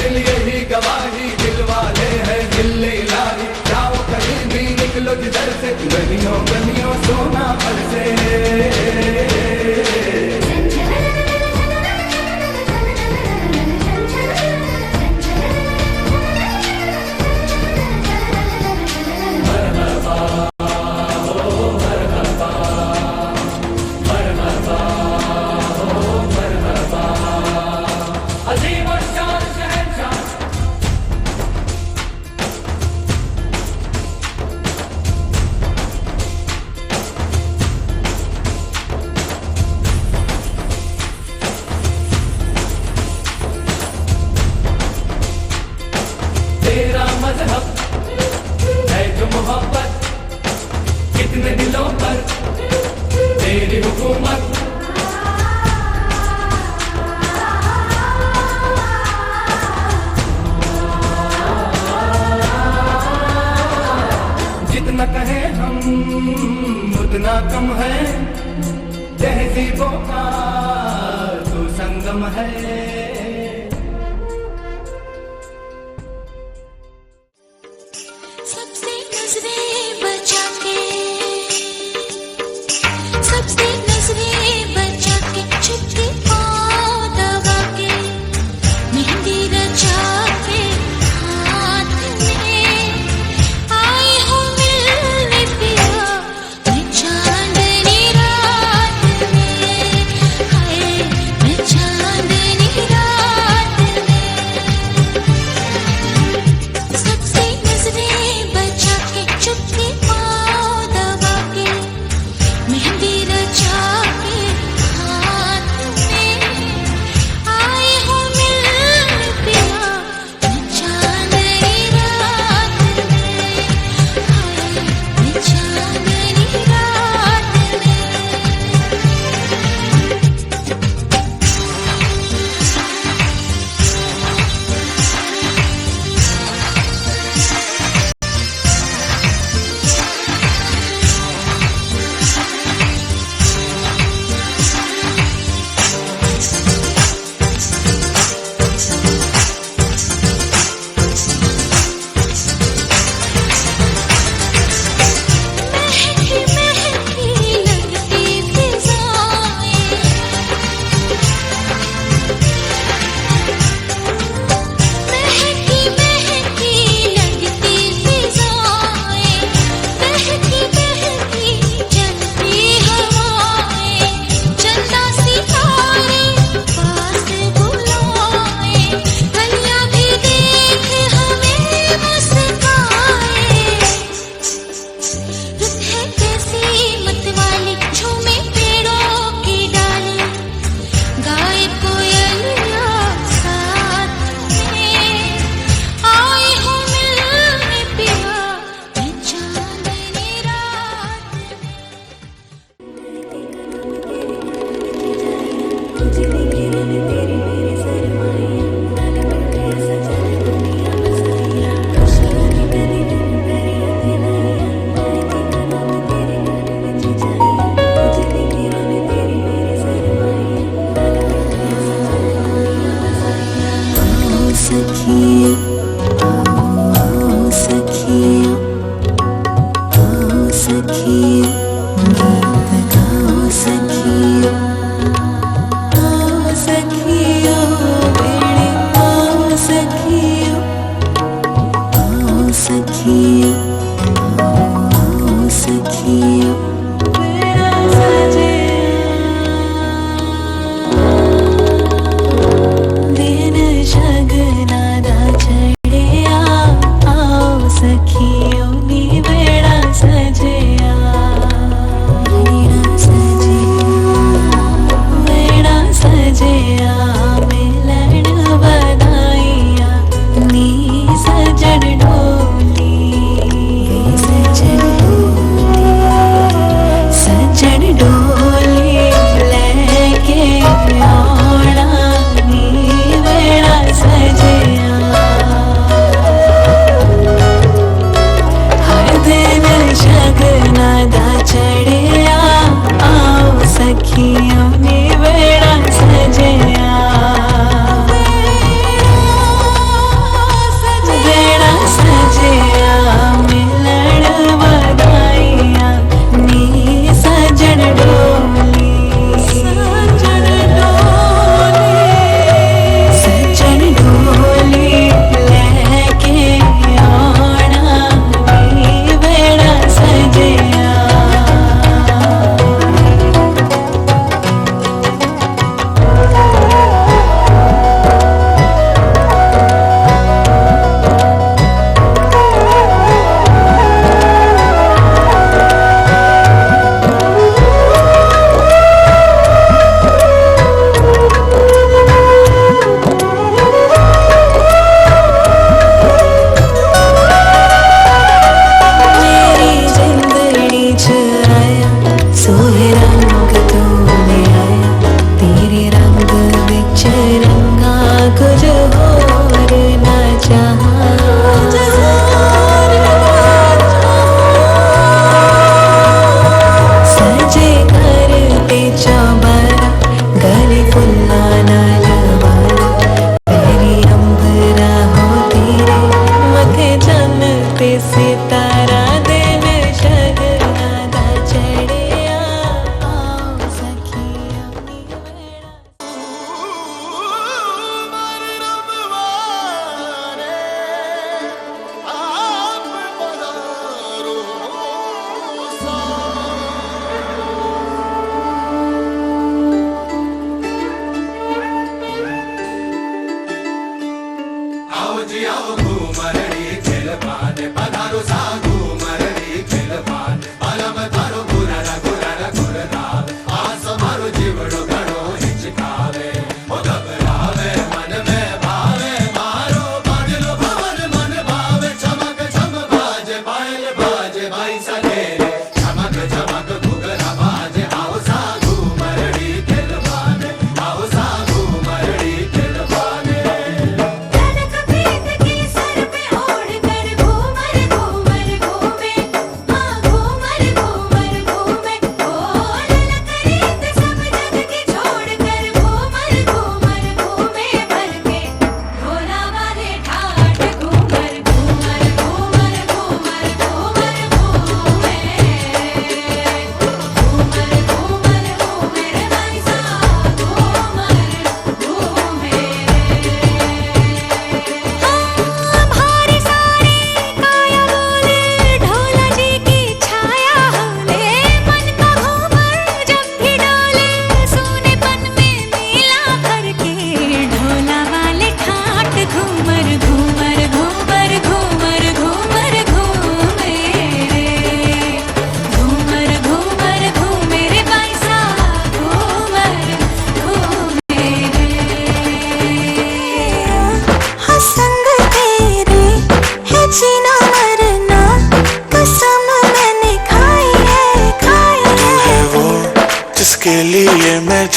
दिल यही गवाही, दिल वाले हैं दिल्ली लाही। जाओ कहीं भी निकलो जिधर से, गलियों गलियों सोना बरसे। तेरा मजहब है जो मोहब्बत, कितने दिलों पर तेरी हुकूमत। जितना कहे हम उतना कम है, तहजीबों का तो संगम है। सबसे नजरें बचा के, सबसे नजरें बचा के, चुपके पाँव दबा के, मेहंदी रचा के हाथ में आई हूँ मिलने पिया, मैं चांदनी रात में, हाय मैं चांदनी रात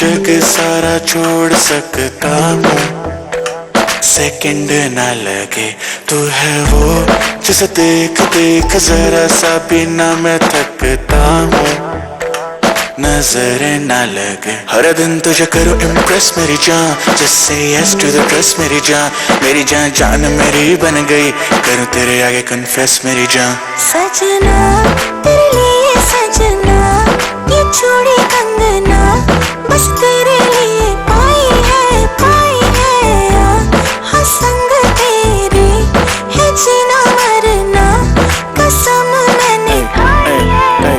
जग सारा छोड़ सकता हूँ, सेकंड ना लगे तू है वो जिसे देख देख जरा सा भी ना मैं थकता हूँ, नजर ना लगे हर दिन तुझे करो इम्प्रेस मेरी जान, just say yes to the dress मेरी जान जान मेरी बन गई, करूँ तेरे आगे कन्फेस मेरी जान। सजना तेरे लिए सजना, ये चूड़ी कंगना बस तेरे लिए पाई है हाँ संग तेरे है जीना मरना, कसम मैंने खाई है।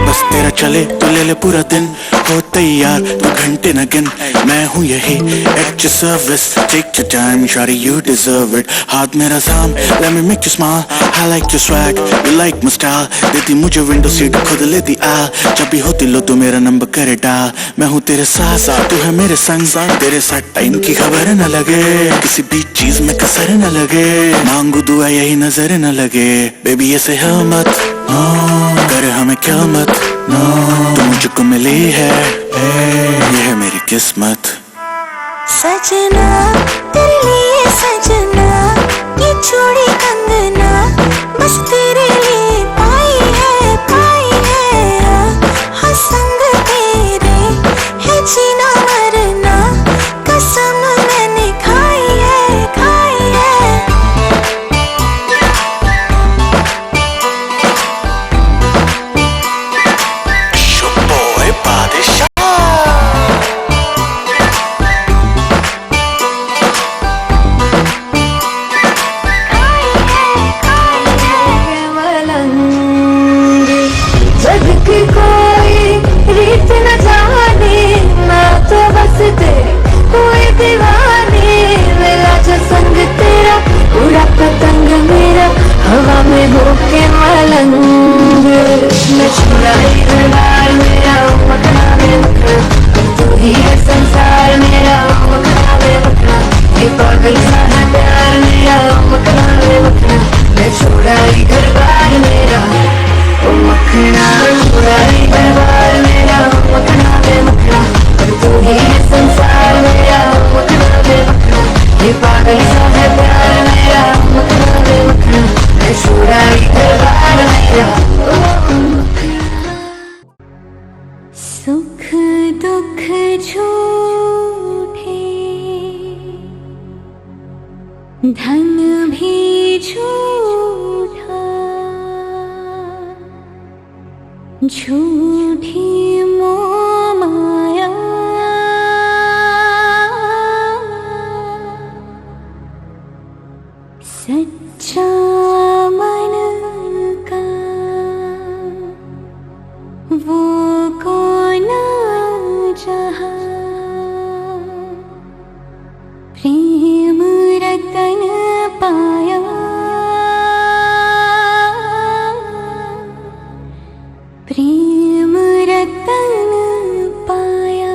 बस तेरा चले तो ले ले पूरा दिन, हो तैयार तो घंटे न गिन, मैं हूँ यही at your service, take your time shawty you deserve it, हाथ मेरा थाम let me make you smile, I like your swag you like my style, देती मुझे विंडो सीट खुद लेती आ, जब भी होती लो तो मेरा नंबर करे डाल, मैं हूँ तेरे साथ तू है मेरे संग, तेरे साथ टाइम की खबर न लगे, किसी भी चीज में कसर न लगे, मांगू दुआ यही नजर न लगे, बेबी ऐसे है मत करे हमें क्या मत, तू मुझको मिली है ये है मेरी किस्मत। सजना तेरे लिए सजना, ये चूड़ी कंगना बस तेरे लिए पाई है हाँ संग तेरे है जीना मरना, कसम मैंने खाई है। Boy बादशाह जग की कोई रीत न जाने, मैं तो बस तेरे कोई दीवाने, मेरा जो संग तेरा पूरा पतंग मेरा हवा में होके मलंग, मैं छुड़ाई दरबार मेरा मखना में मखना, तू ही है संसार मेरा मखना में मखना, ये पागल सा है प्यार मेरा मखना में मखना, मैं छुड़ाई दरबार मेरा मखना, छुड़ाई दरबार मेरा मखना में मखना, तू ही है संसार मेरा मखना में मखना, ये पागल सा है प्यार मेरा मखना में मखना, मैं छुड़ाई दरबार मेरा सुख दुख झूठे धन भी झूठा, झूठी मोह माया सच्चा मन का वो कौन जहाँ, प्रेम रतन पाया प्रेम रतन पाया।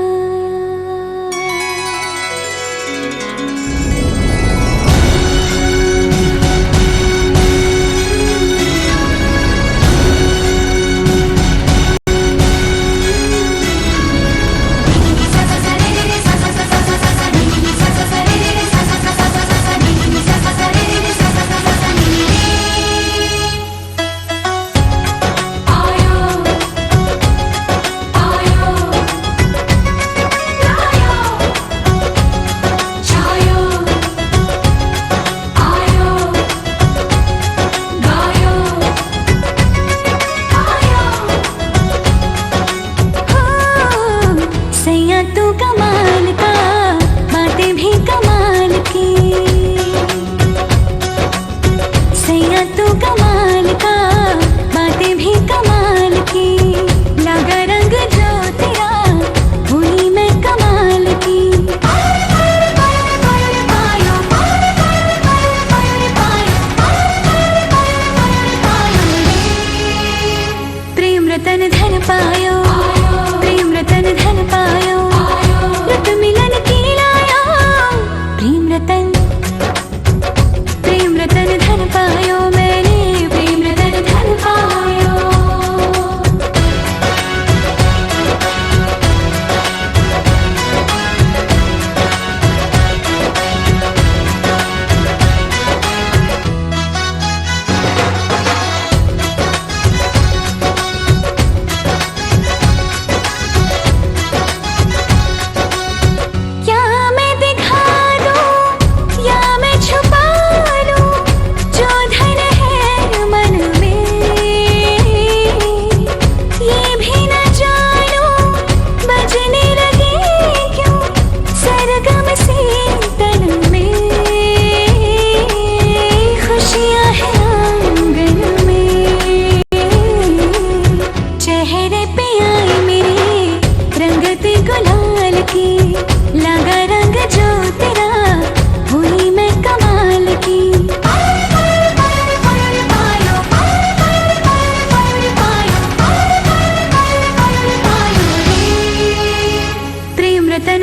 रतन धन पायो, प्रेम रतन धन पायो,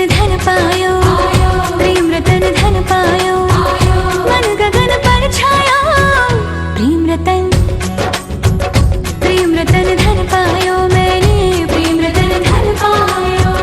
धन पायो, प्रेम रतन धन पायो, मन गगन पर छाया, प्रेम रतन धन पायो, मैंने प्रेम रतन धन पायो।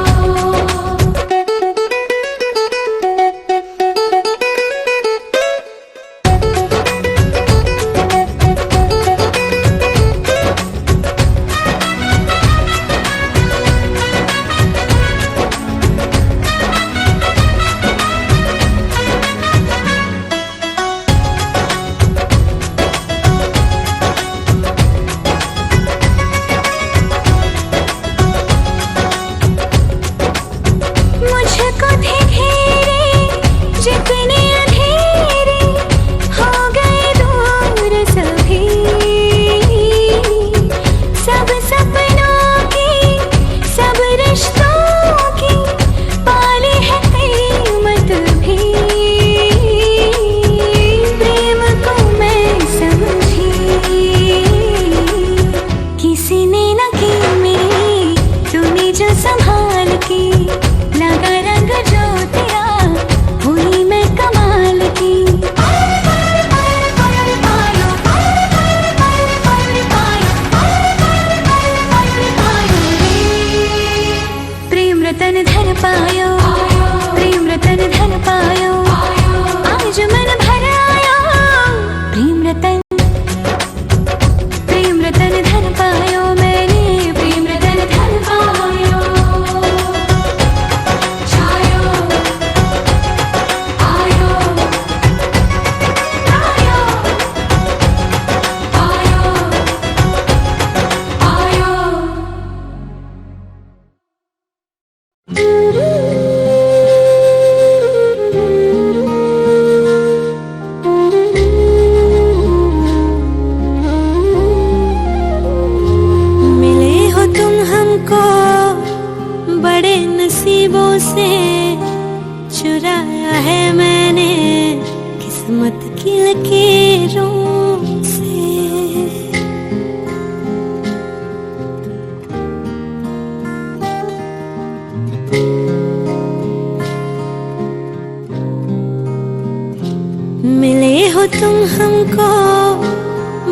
मिले हो तुम हमको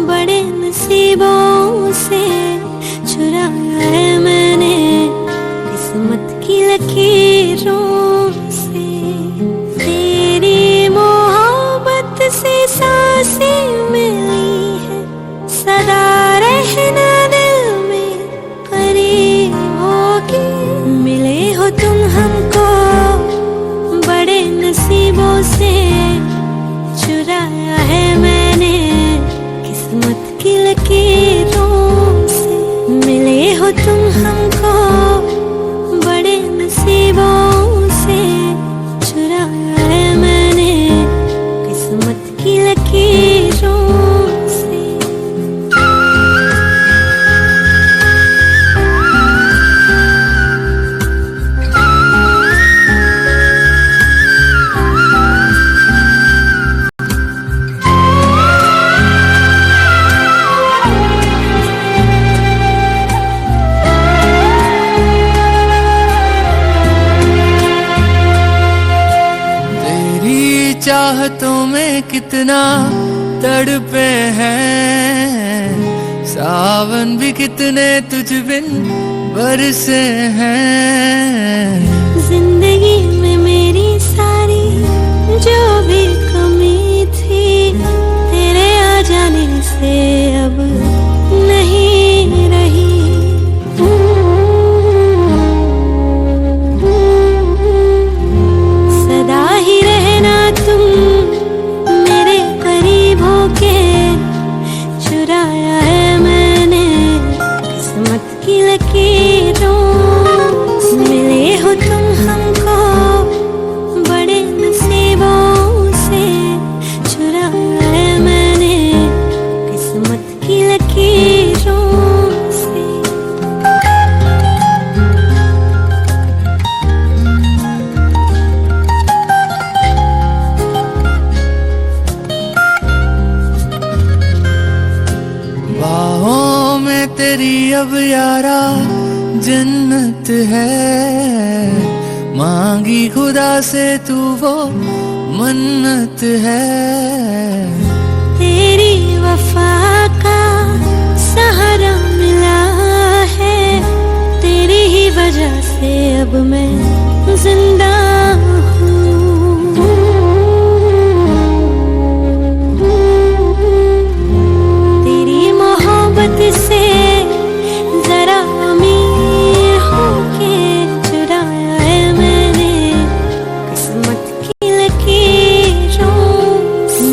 बड़े नसीबों से, चुराया है मैंने किस्मत की लकीरों से। तेरी मोहब्बत से सांसें मिली है, सदा रहना दिल में करीब होगी। मिले हो तुम हमको बड़े नसीबों से, चुराया है मैंने किस्मत की लकीरों से। मिले हो तुम हमको बड़े नसीबों से, चुराया है मैंने किस्मत की लकीरों से। चाहतों में कितना तड़पे हैं, सावन भी कितने तुझ बिन बरसे हैं। जिंदगी में मेरी सारी जो भी कमी थी, तेरे आ जाने से अब नहीं रही। सदा ही रहना तुम मेरे करीब होके, चुराया है मैंने किस्मत की लकीरों। मिले हो तुम हमको बड़े नसीबों से, चुराया है मैंने किस्मत की लकीरों से। बाहों में तेरी अब यारा जन्नत है, मांगी खुदा से तू वो मन्नत है। तेरी वफा का सहारा मिला है, तेरी ही वजह से अब मैं जिंदा हूँ। तेरी मोहब्बत से जरा अमीर होके चुराया है मैंने किस्मत की लकीरों।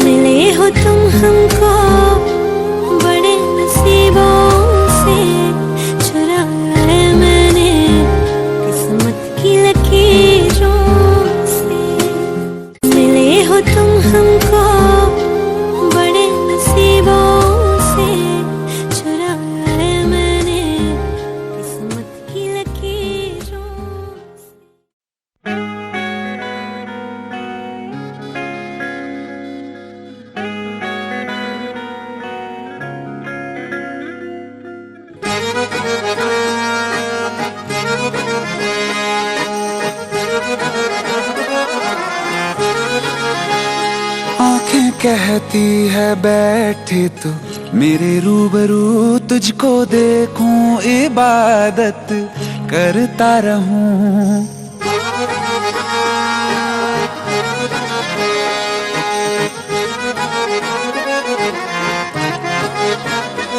मिले हो तुम हमको बड़े नसीबों से, चुराया है मैंने किस्मत की लकीरों से। मिले हो तुम हमको बड़े नसीबों से, चुराया है मैंने किस्मत की लकीरों से। आंखें कहती है बैठे तो मेरे रूबरू, तुझको देखूं इबादत करता रहूं।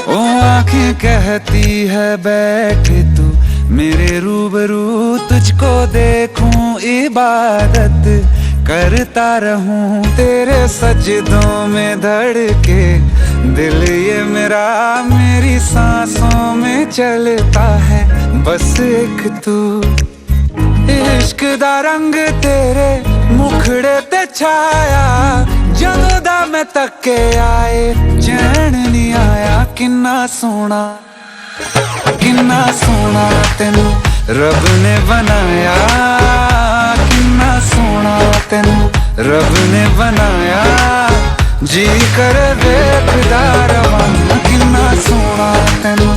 ओ आंखें कहती है बैठे तो मेरे रूबरू, तुझको देखूं इबादत करता रहूं। तेरे सजदों में धड़के दिल ये मेरा, मेरी सांसों में चलता है बस एक तू। इश्क दा रंग तेरे मुखड़े ते छाया, जदों दा मैं तके आए चैन नहीं आया। किन्ना सोना तेनू रब ने बनाया, किन्ना सोना तेनू रब ने बनाया। जी कर वेखदा रवां, किन्ना सोना तेनू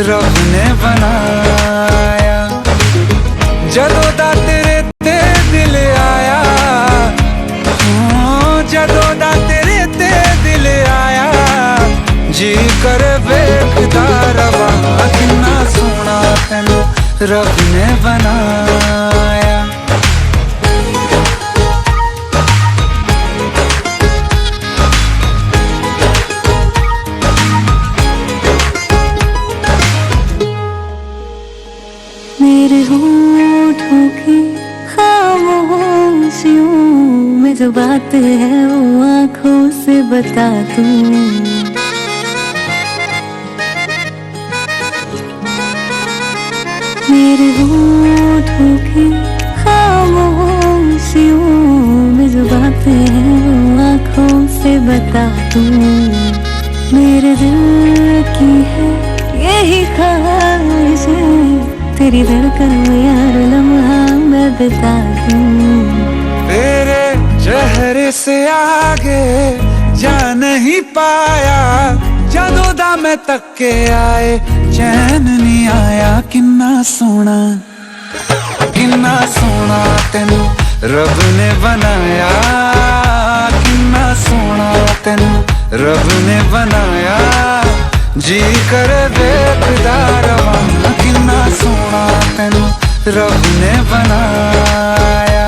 रब ने बनाया। जदों दा तेरे ते दिल आया, जदों दा तेरे ते दिल आया। जी कर वेखदा रवां, किन्ना सोना तेनू रब ने बनाया। मेरे होठों की खामोशियों में जो बात है वो आँखों से बता दूं। मेरे होठों की खामोशियों में जो बात है वो आँखों से बता दूं। मेरे दिल की है यही ख्वाहिश है, तेरी धड़कन में यार लम्हा मैं बिता दूं। तेरे चेहरे से आगे जा नहीं पाया, जदों दा मैं तके आए चैन नहीं आया। किन्ना सोना तेनू रब ने बनाया, किन्ना सोना तेनू रब ने बनाया। जी कर वेखदा रवां, किन्ना सोना तेनू रब ने बनाया।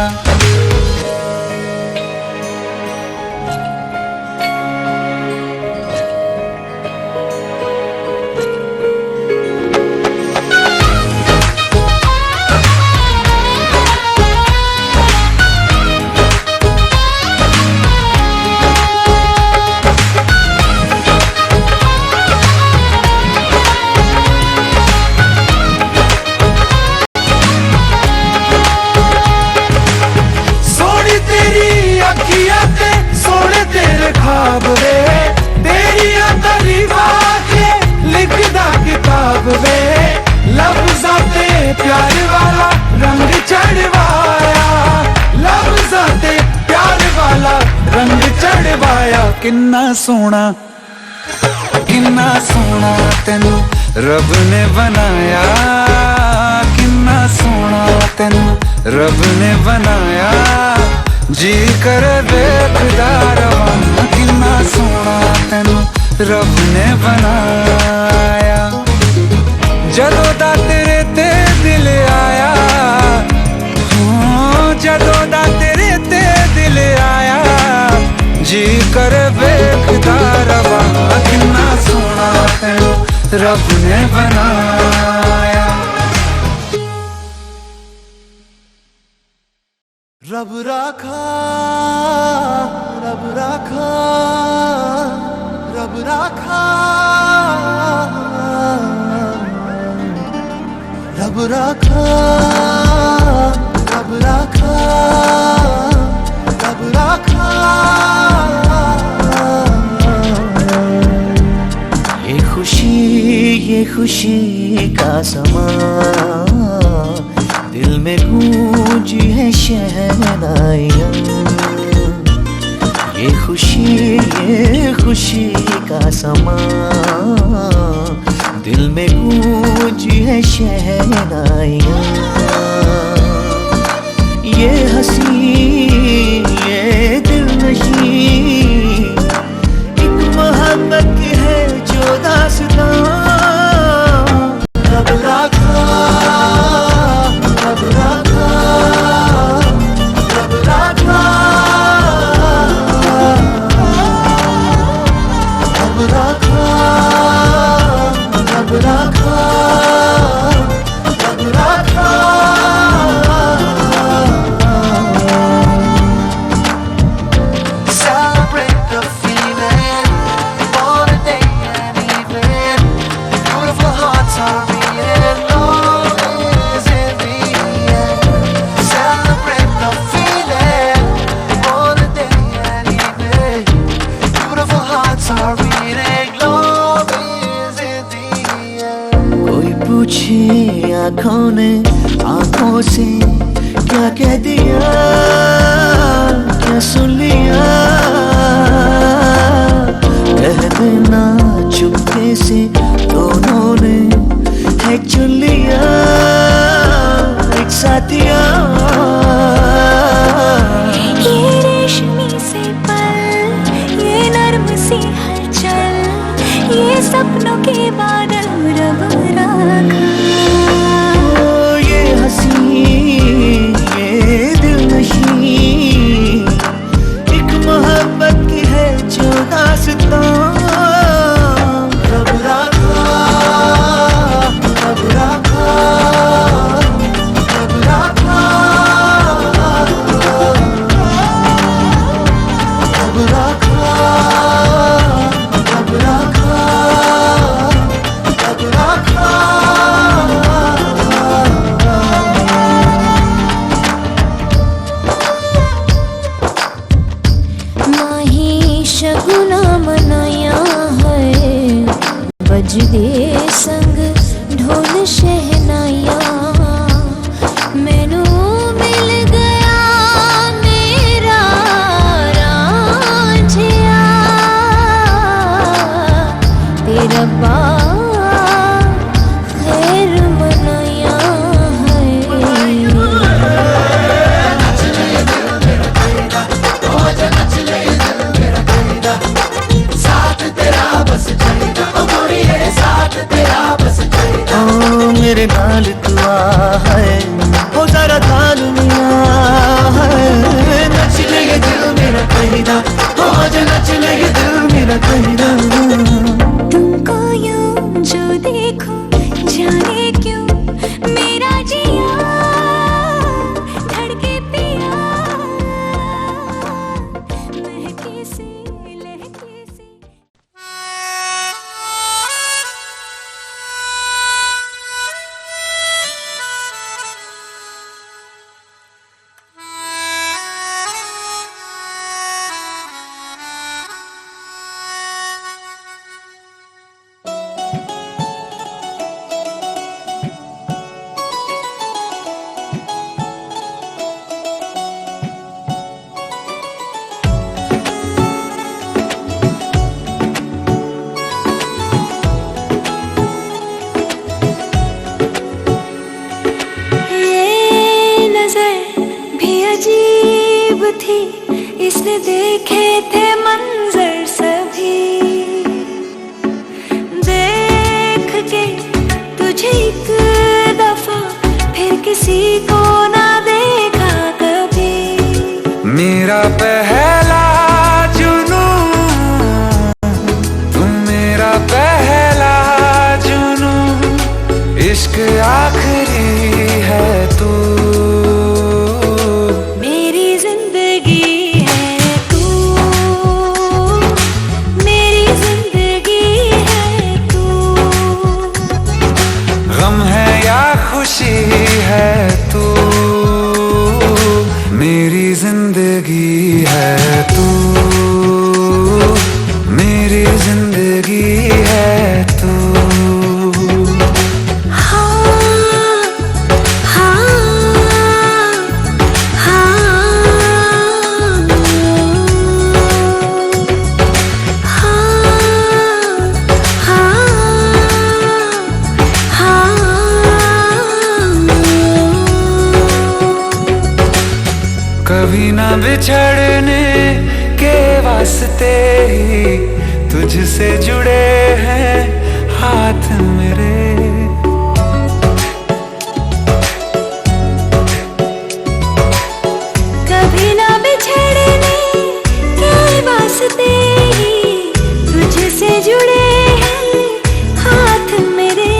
किन्ना सोना तेनू रब ने बनाया, किन्ना किन्ना सोना तेनू रब ने बनाया जी करे देखदा रवां किन्ना सोना तेनू रब ने बनाया जदों दा तेरे ते दिल आया जदों दा तेरे ते दिल आया जी करे देखदा रवां किन्ना सोना तेनू रब ने बनाया रब राखा रब राखा रब राखा रब राखा रब राखा रब राखा ये खुशी का समा दिल में गूंजी है शहनाइयाँ ये खुशी का समा दिल में गूंजी है शहनाइयाँ ये हंसी ये दिलनशी एक मोहब्बत की है जो दास्तां रब राखा रब राखा रब राखा रब राखा रब राखा रब राखा Celebrate the feeling for the day and evening. Beautiful hearts are beating, love is in the air. Celebrate the feeling for the day and evening. Beautiful hearts are beating, love is in the air. कोई पूछे आँखों ने आँखों से क्या कह दिया क्या सुन लिया कह देना चुपके से दोनों ने है चुन लिया एक साथिया ये रेशमी से पल ये नर्म सी हलचल ये सपनों के बादल रब राखा ये हंसी ये दिलनशी एक मोहब्बत की है जो दास्तां रब राखा थी, इसने देखे थे मंजर सभी। देख के तुझे एक दफा फिर किसी को ना देखा कभी। मेरा पहला जुनून, तुम मेरा पहला जुनून, इश्क आखिरी है तू। मेरी जिंदगी है तू, मेरी जिंदगी है तू। गम है या खुशी है तू, मेरी जिंदगी है तू, मेरी जिंदगी है तू। कभी ना बिछड़ने के वास्ते ही तुझसे जुड़े हैं हाथ मेरे। कभी ना बिछड़ने के वास्ते ही तुझसे जुड़े हैं हाथ मेरे।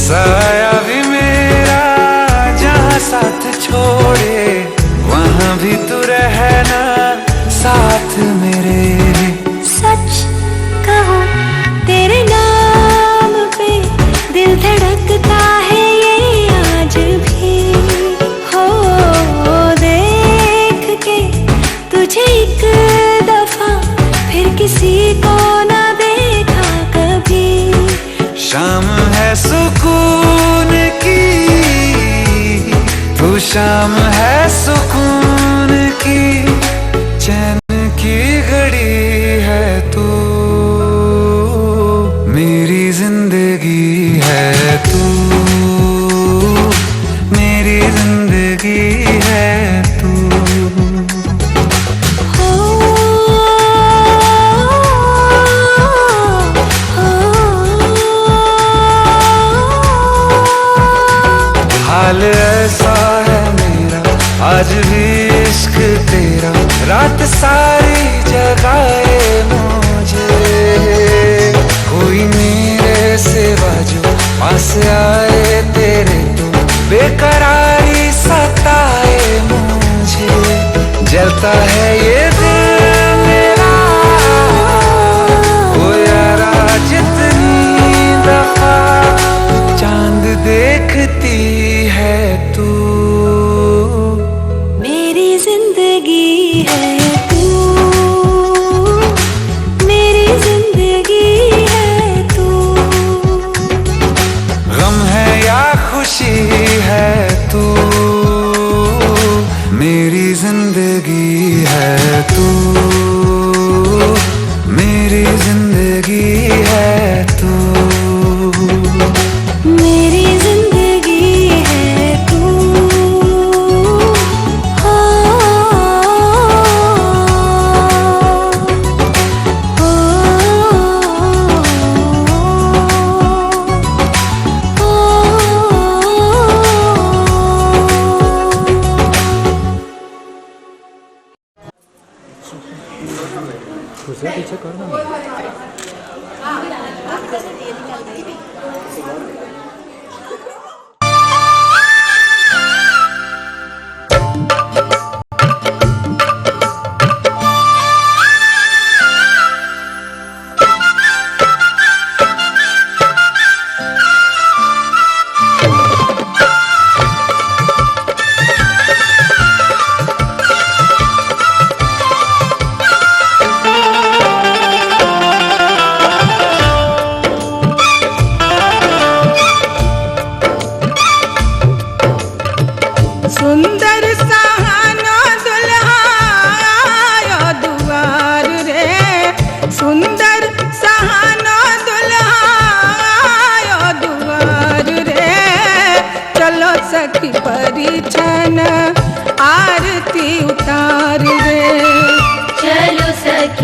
साया भी मेरा जहाँ साथ छोड़े, वहाँ भी तू रहना साथ मेरे। सच कहो तेरे नाम पे दिल धड़कता है ये आज भी। हो देख के तुझे एक दफा फिर किसी को ना देखा कभी। शाम है सुकून की, तू शाम है सुकून की, चैन की घड़ी है तू। मेरी जिंदगी है तू, मेरी जिंदगी है तू। हाल ऐसा है मेरा आज भी इश्क तेरा, रात सारी जगाए मुझे। कोई मेरे सिवा जो पास आए तेरे, तो बेकरारी सताए मुझे। जलता है ये दिल मेरा, ओ यारा जितनी दफा चांद देखती है तू। मेरी जिंदगी है तू, मेरी जिंदगी है तू। गम है या खुशी है तू, मेरी जिंदगी है तू, मेरी जिंदगी है तू। मेरी जिंदगी है तू। हो, सुंदर सहाना दुल्हा आयो दुआर रे, सुंदर सहाना दुल्हा आयो दुआर रे। चलो सखी परिछन आरती उतार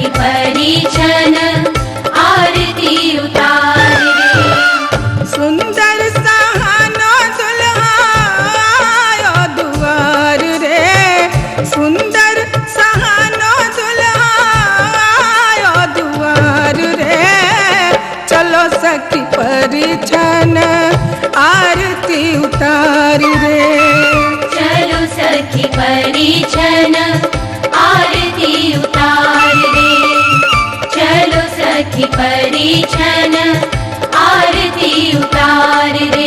सखी परिछन आरती उतार रे। सुंदर सहानो दुल्हा आयो दुआर रे, सुंदर सहानो दुल्हा आयो दुआर रे। चलो सखी परिछन आरती उतार रे। चलो सखी परिछन आरती उतार रे। चलो सखी परिछन आरती उतार रे।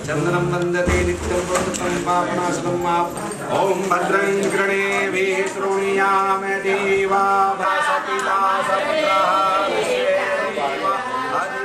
चंदनं वन्दते नित्यं पुरुषं पापनाशनं ॐ भद्रं गृणेभिः शृणुयाम देवा सपिता सपुत्रः विश्वेदेव हरिः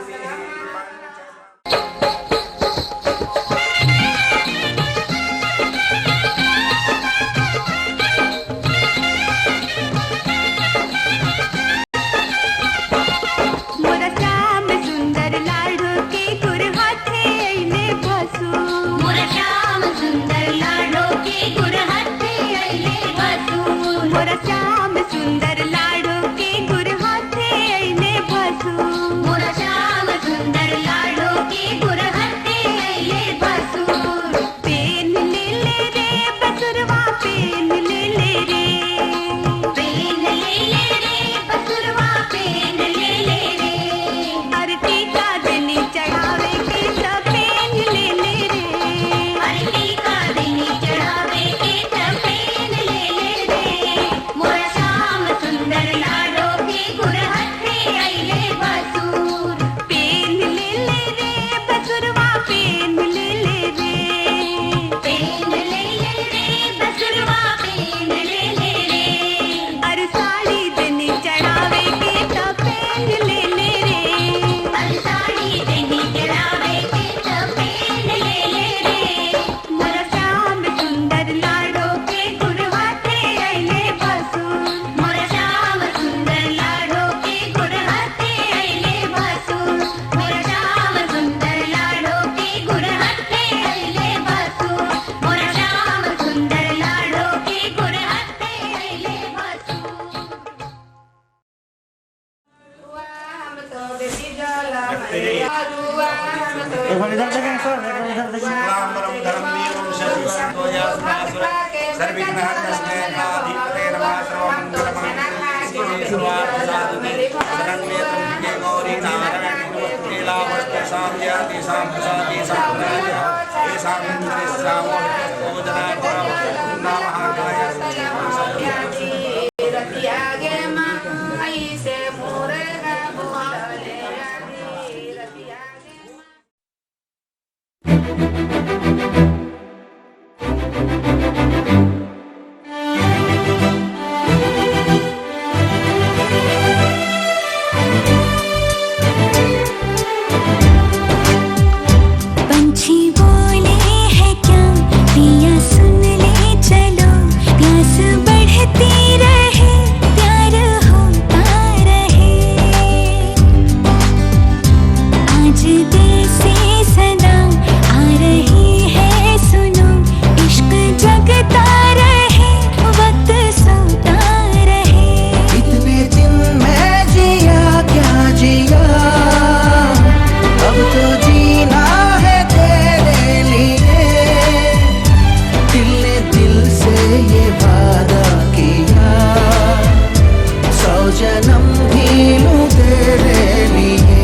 पंछी बोले है क्या पिया सुन ले चलो, प्यास बढ़ती रहे प्यार होता रहे। आज दिल से सदा आ रही है सुनो, इश्क जगता रहे वक्त सोता रहे। इतने दिन मैं जिया क्या जिया, अब तो जीना है तेरे लिए। दिल ने दिल से ये वादा किया, 100 जन्म भी लूं तेरे लिए।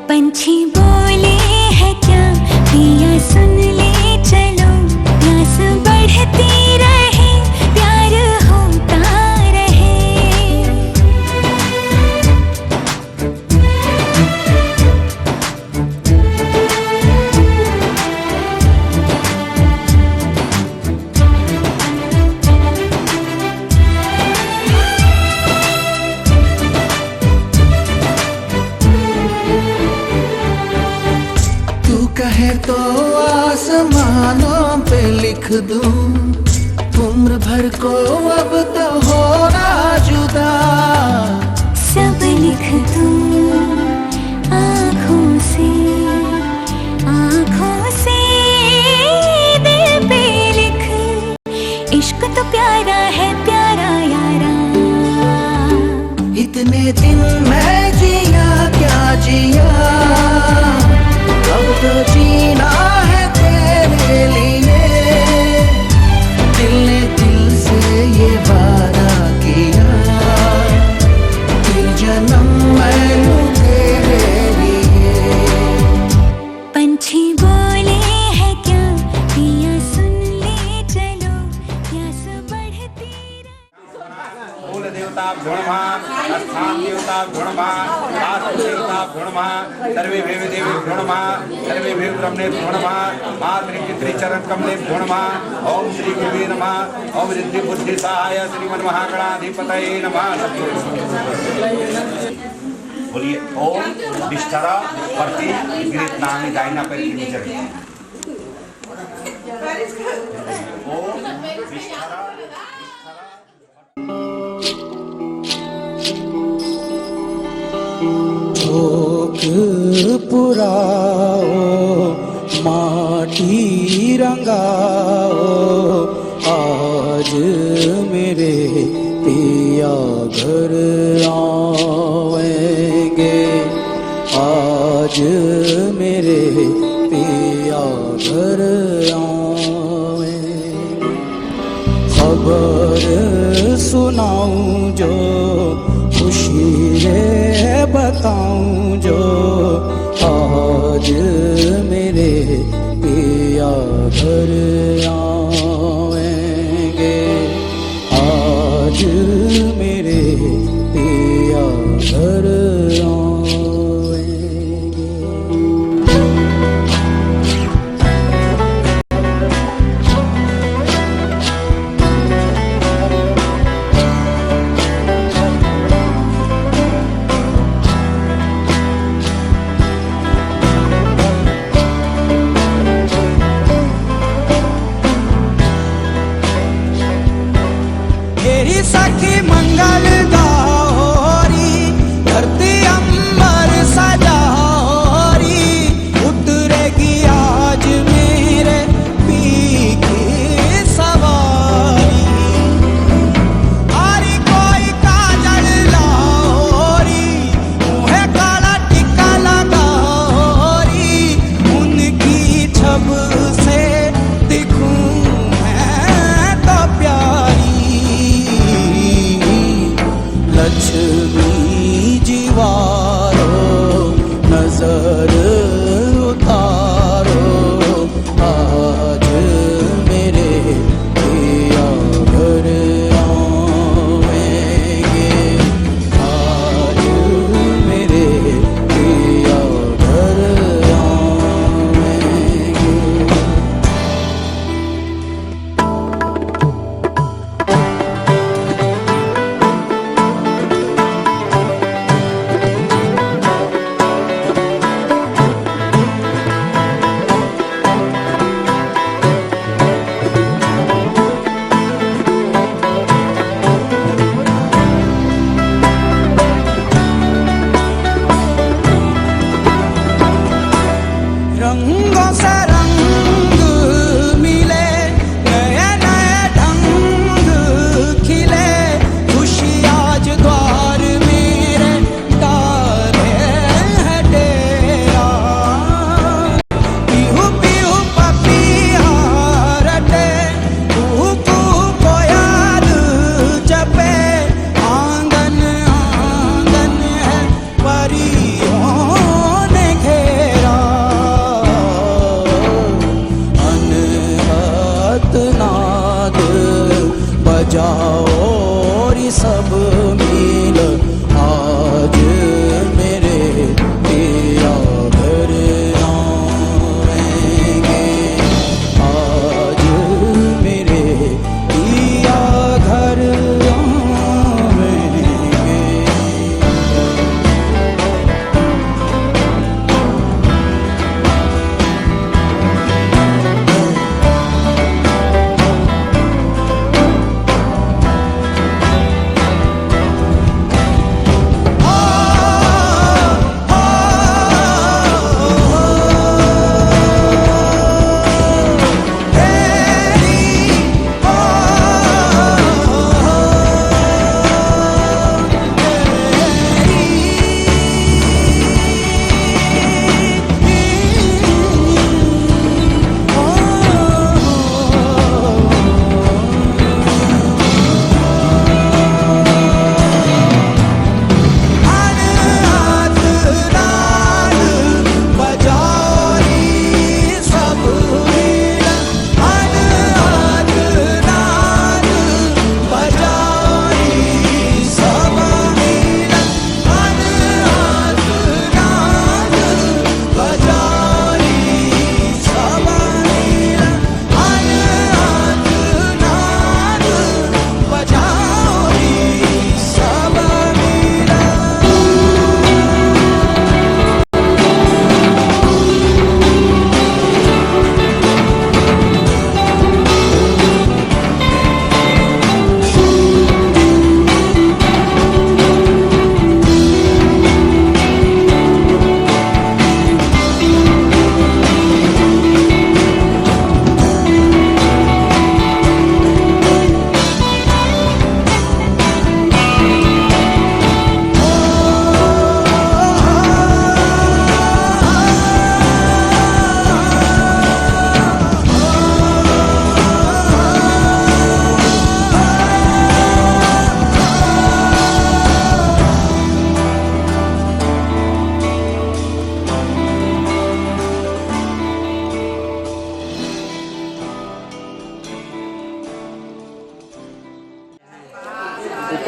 पंछी बोले है क्या पिया सुन ले चलो, प्यास बढ़ती रहे प्यार होता रहे। तू कहे तो आसमानों पे लिख दूं, उम्र भर को अब तो होना जुदा। सब लिख दूं आँखों से दिल पे लिख, इश्क तो प्यारा है प्यारा यारा। इतने दिन मैं जिया क्या जिया, अब तो जीना है तेरे लिए। दिल ने दिल से ये वादा किया, फिर जन्म मैं लूं तेरे लिए। पंछी बोले है क्या पिया सुन ले चलो, प्यास बढ़ती रहे। मूल देवता भ्रणमा, स्थान देवता भ्रणमा, आत्म देवता भ्रणमा, सर्वे भेव देवी भ्रणमा, सर्वे भेव ब्रह्मणे भ्रणमा, मातृ पितृ चरण कमले भ्रणमा। ओम श्री गुरुवे नमः। ओम रिद्धि बुद्धि सहाय श्रीमन महागणाधिपतये नमः। बोलिए ओम विष्ठरा प्रति गृहीत नामी दाहिना पैर के नीचे रखिए। ओम विष्ठरा झोंक पुराओ माटी रंगाओ, आज मेरे पिया घर आवेंगे। आज मेरे पिया घर आवेंगे। खबर सुनाऊं जो खुशी रे बताऊं जो, आज मेरे पिया घर आवेंगे। आज मेरे पिया घर आवेंगे।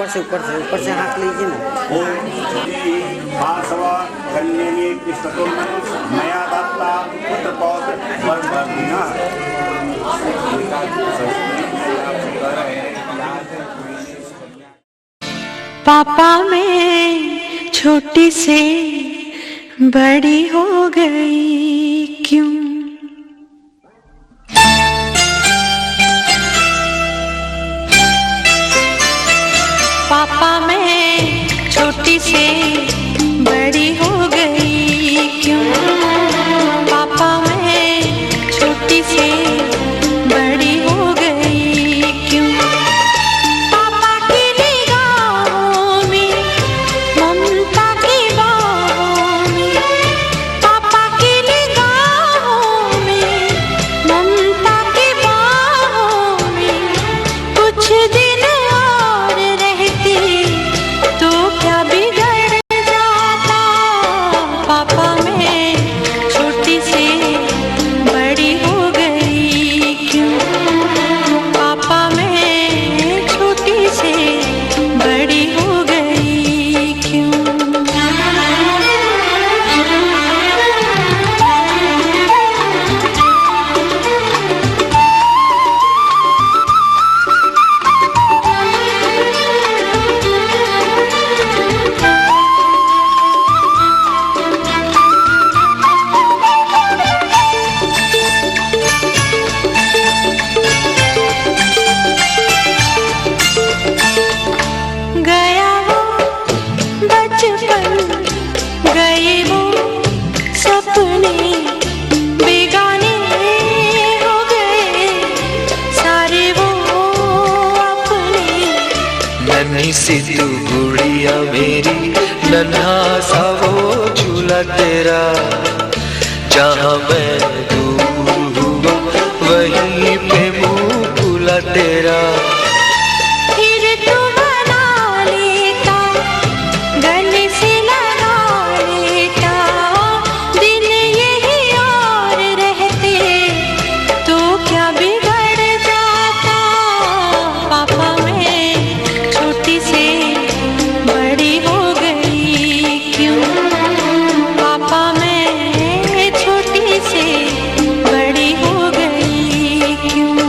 ऊपर से हाथ लीजिए ना। भासव कन्यनी कृष्णतुल मया दत्ता पुत्र पौत्र वर्धना। पापा मैं छोटी से बड़ी हो गई क्यों? पापा मैं छोटी से बड़ी हो गई क्यों? पापा मैं छोटी से बड़ी हो गई क्यों? पापा की निगाहों में ममता की बाहों में, पापा की निगाहों में ममता की बाहों में कुछ दिन और रहती तो क्या बिगड़ जाता? पापा मैं छोटी से बड़ी हो गई क्यों? पापा मैं छोटी से बड़ी हो गई क्यों? गया वो बचपन, गए वो सपने, बेगाने हो गए सारे वो अपने। नन्ही सी तू गुड़िया मेरी, नन्हा सा वो झूला तेरा, जहाँ मैं दूर हुआ वहीं पे मुँह खुला तेरा। फिर तू बना लेता, गले से लगा लेता, दिन यही और रहते तो क्या बिगड़ जाता? पापा मैं छोटी से बड़ी हो गई क्यों? पापा मैं छोटी से बड़ी हो गई क्यों?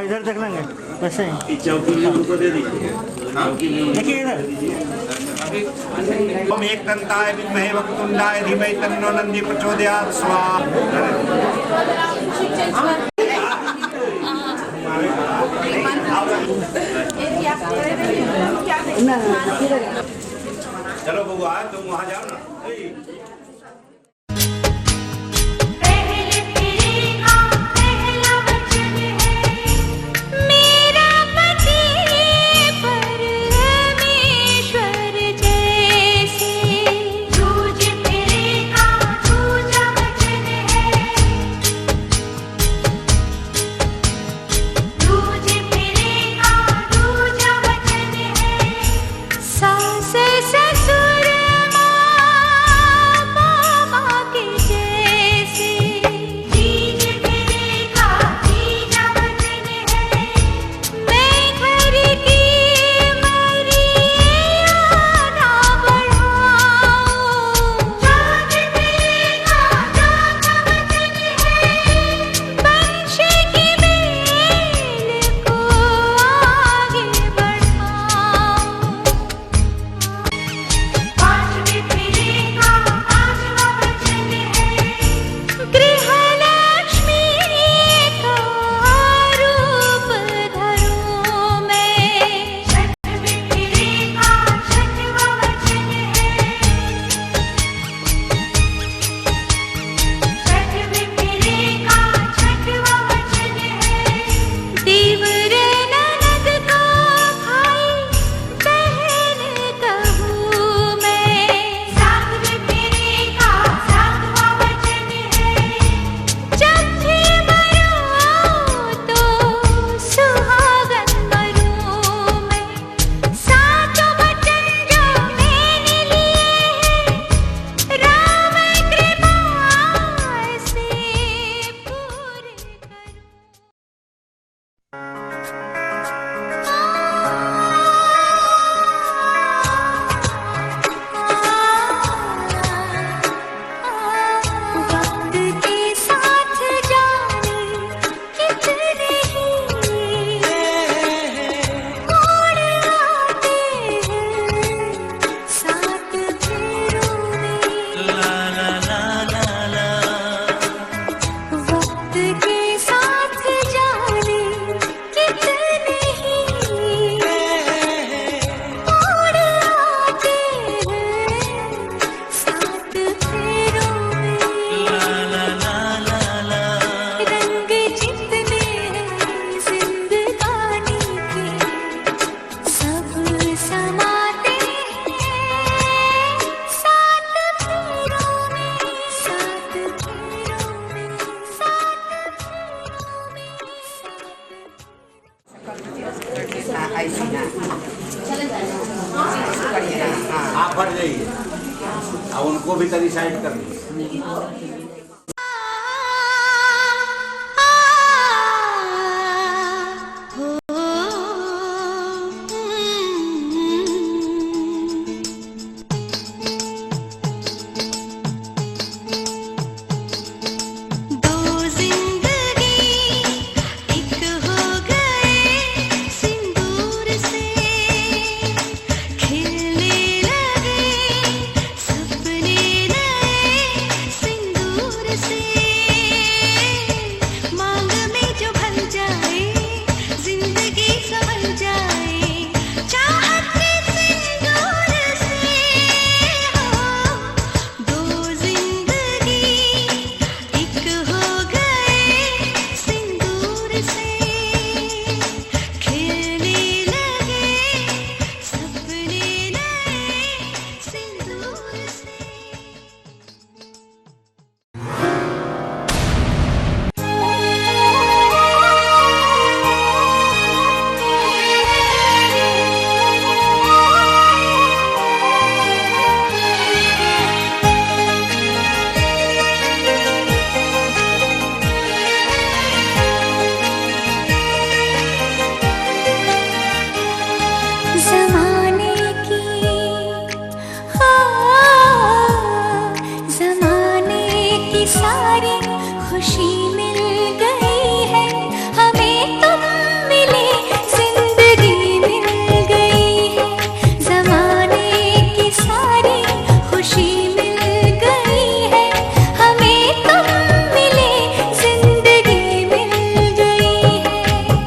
इधर देख लेंगे वैसे ही। देखिए इधर। ओम एक दंताय विद्महे वक्रतुंडाय धीमहि तन्नो नंदी प्रचोदयात् स्वाहा। चलो बबुआ तुम वहाँ जाओ ना। मेरा पति परमेश्वर जैसे जूझ फिरेगा, जूझा वचन है। जूझ फिरेगा, जूझा वचन है। सास ससुर माँ आप बढ़ जाइए, अब उनको भी तरी साइड कर लीजिए।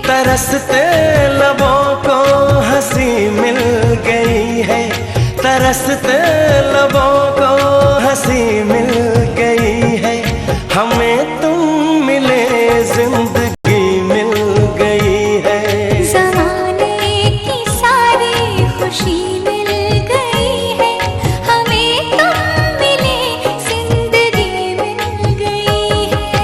तरसते लबों को हंसी मिल गई है, तरसते लबों को हंसी मिल गई है, हमें तुम मिले जिंदगी मिल गई है। ज़माने की सारी खुशी मिल गई है, हमें तुम मिले जिंदगी मिल गई है।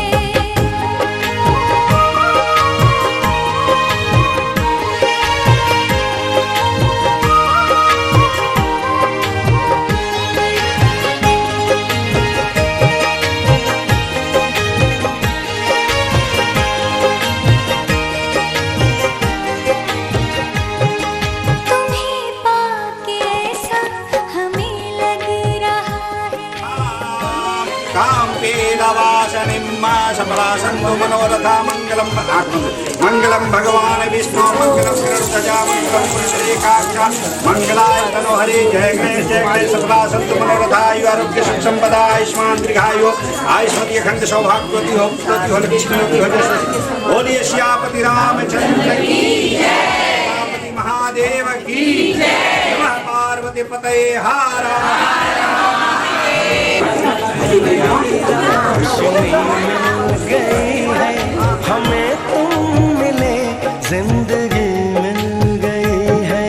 मनोरथा मंगलम मंगलम भगवान विष्णु मंगलम गरुड़ध्वजा मंगलम पुंडरीकाक्षा मंगलाय तनोहरि। जय गणेश जय गणेश। सदा संतु मनोरथा आयु आरोग्य सुख संपदा आयुष्मान दीर्घायु आयुष्मती अखंड सौभाग्यवती हो पुत्रवती हो लक्ष्मीवती हो। जय बोलिए सियापति रामचंद्र की जय, सियापति महादेव की जय, नमः पार्वती पतये हर गई है, हमें तुम मिले जिंदगी मिल गई है।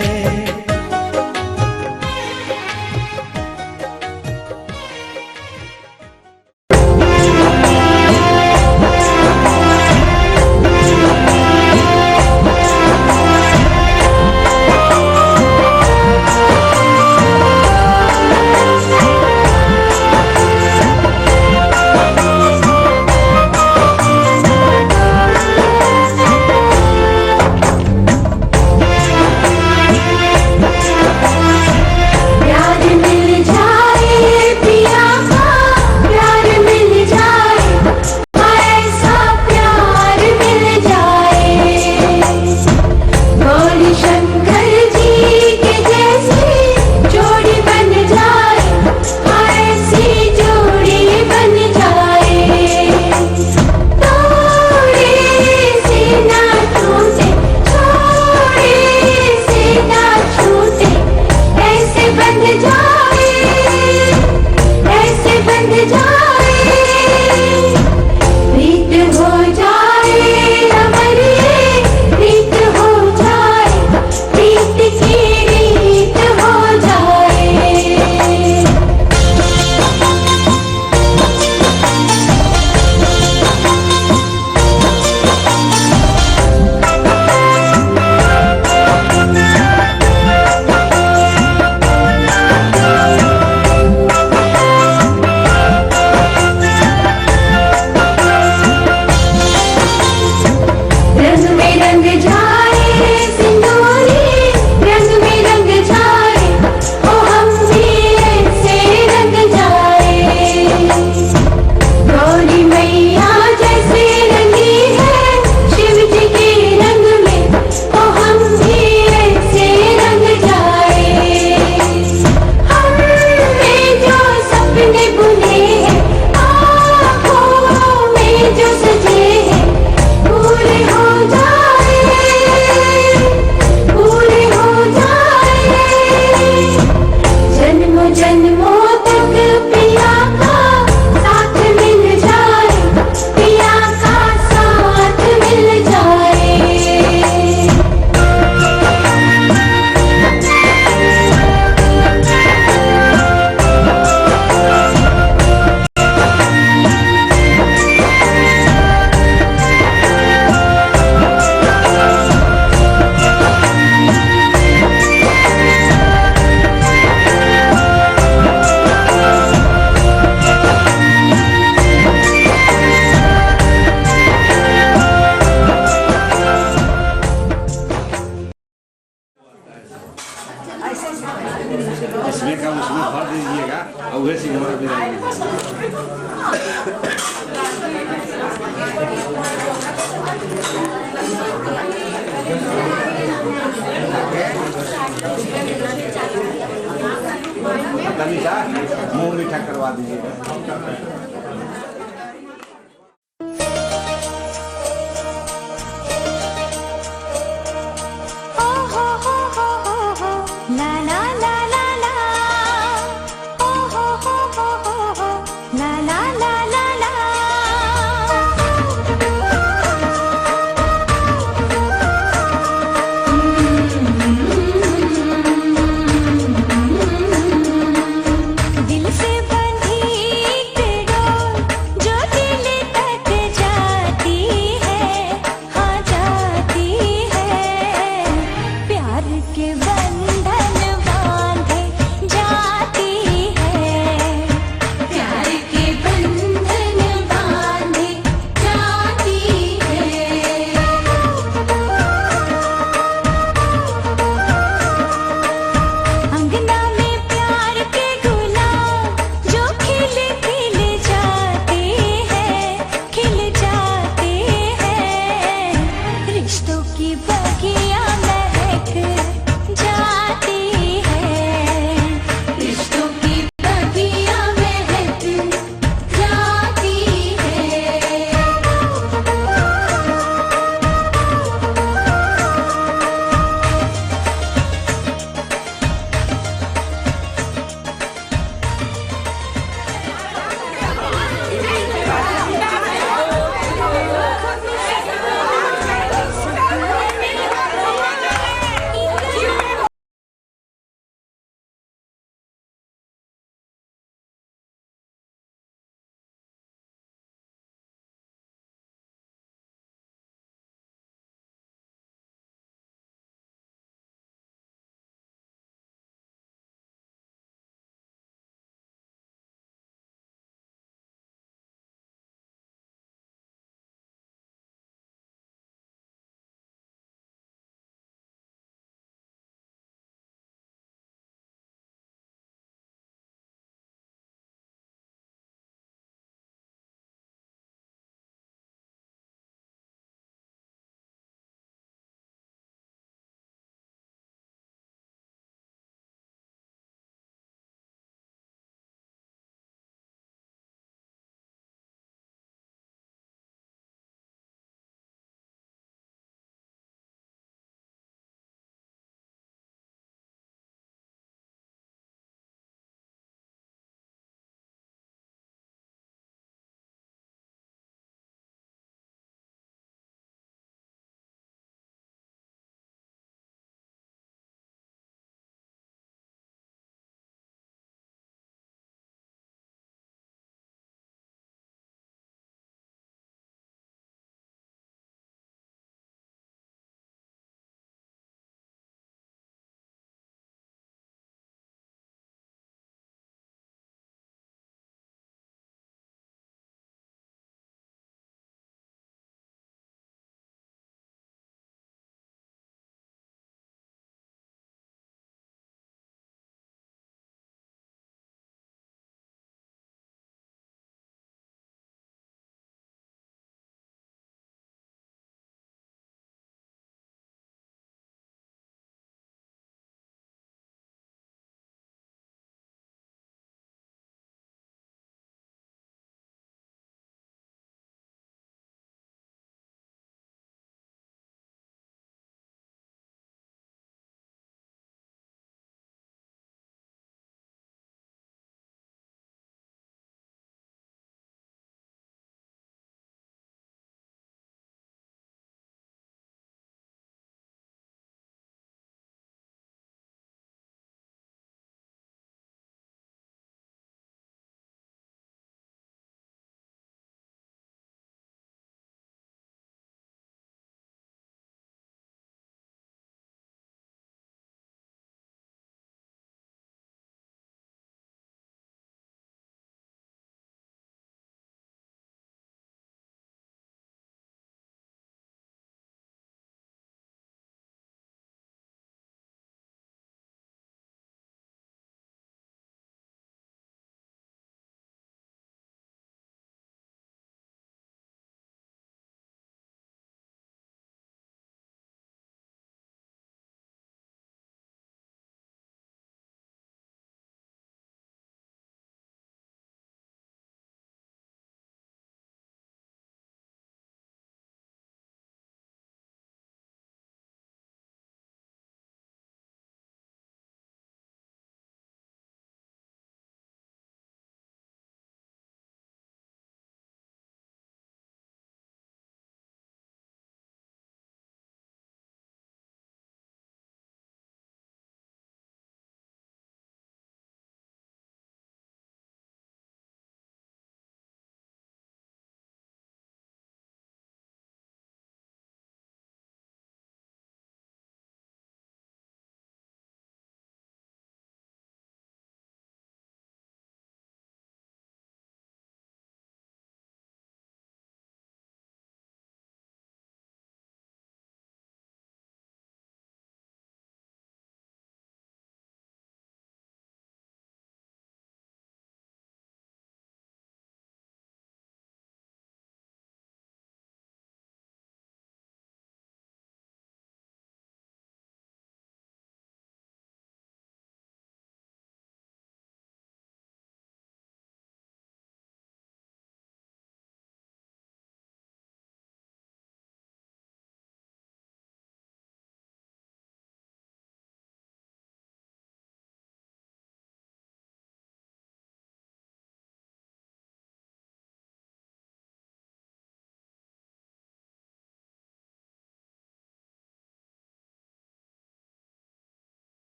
दीजिएगा